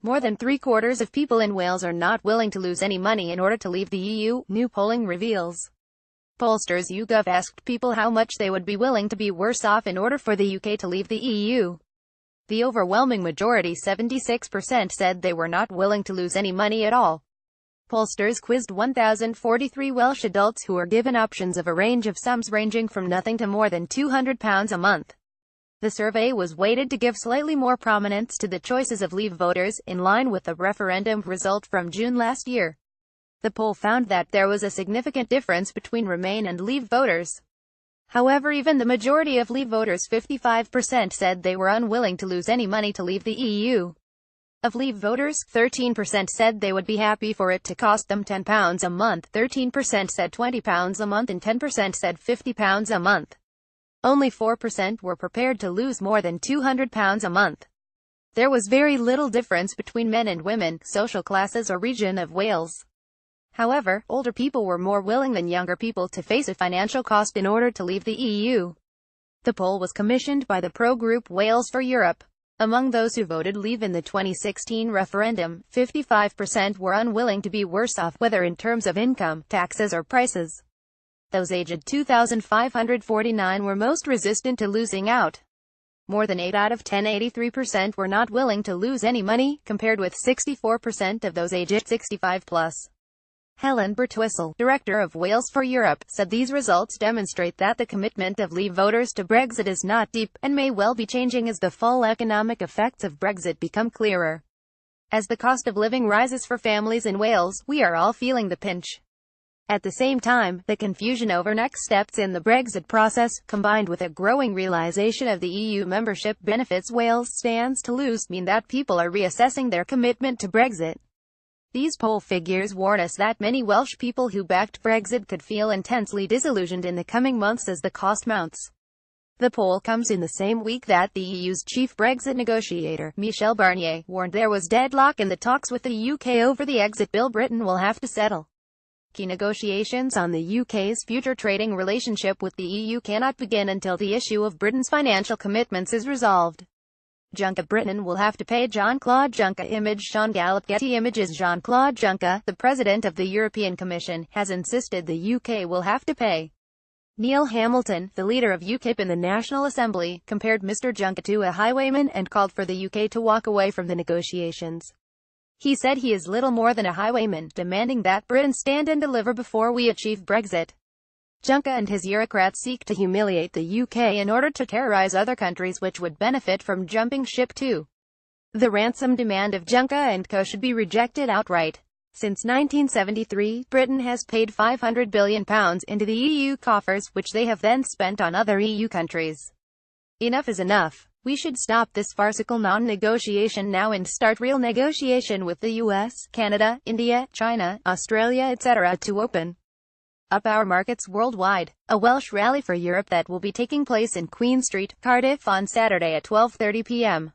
More than three-quarters of people in Wales are not willing to lose any money in order to leave the EU, new polling reveals. Pollsters YouGov asked people how much they would be willing to be worse off in order for the UK to leave the EU. The overwhelming majority, 76%, said they were not willing to lose any money at all. Pollsters quizzed 1,043 Welsh adults who were given options of a range of sums ranging from nothing to more than £200 a month. The survey was weighted to give slightly more prominence to the choices of Leave voters, in line with the referendum result from June last year. The poll found that there was a significant difference between Remain and Leave voters. However, even the majority of Leave voters, 55%, said they were unwilling to lose any money to leave the EU. Of Leave voters, 13% said they would be happy for it to cost them £10 a month, 13% said £20 a month, and 10% said £50 a month. Only 4% were prepared to lose more than £200 a month. There was very little difference between men and women, social classes, or region of Wales. However, older people were more willing than younger people to face a financial cost in order to leave the EU. The poll was commissioned by the pro-group Wales for Europe. Among those who voted Leave in the 2016 referendum, 55% were unwilling to be worse off, whether in terms of income, taxes, or prices. Those aged 2,549 were most resistant to losing out. More than 8 out of 10, 83%, were not willing to lose any money, compared with 64% of those aged 65 plus. Helen Birtwistle, director of Wales for Europe, said these results demonstrate that the commitment of Leave voters to Brexit is not deep, and may well be changing as the full economic effects of Brexit become clearer. As the cost of living rises for families in Wales, we are all feeling the pinch. At the same time, the confusion over next steps in the Brexit process, combined with a growing realization of the EU membership benefits Wales stands to lose, mean that people are reassessing their commitment to Brexit. These poll figures warn us that many Welsh people who backed Brexit could feel intensely disillusioned in the coming months as the cost mounts. The poll comes in the same week that the EU's chief Brexit negotiator, Michel Barnier, warned there was deadlock in the talks with the UK over the exit bill Britain will have to settle. Key negotiations on the UK's future trading relationship with the EU cannot begin until the issue of Britain's financial commitments is resolved. Juncker: Britain will have to pay Jean-Claude Juncker. Image Sean Gallup. Getty Images. Jean-Claude Juncker, the President of the European Commission, has insisted the UK will have to pay. Neil Hamilton, the leader of UKIP in the National Assembly, compared Mr Juncker to a highwayman and called for the UK to walk away from the negotiations. He said he is little more than a highwayman, demanding that Britain stand and deliver before we achieve Brexit. Juncker and his bureaucrats seek to humiliate the UK in order to terrorise other countries which would benefit from jumping ship too. The ransom demand of Juncker and co should be rejected outright. Since 1973, Britain has paid £500 billion into the EU coffers, which they have then spent on other EU countries. Enough is enough. We should stop this farcical non-negotiation now and start real negotiation with the US, Canada, India, China, Australia, etc. to open up our markets worldwide. A Welsh rally for Europe that will be taking place in Queen Street, Cardiff on Saturday at 12:30 p.m.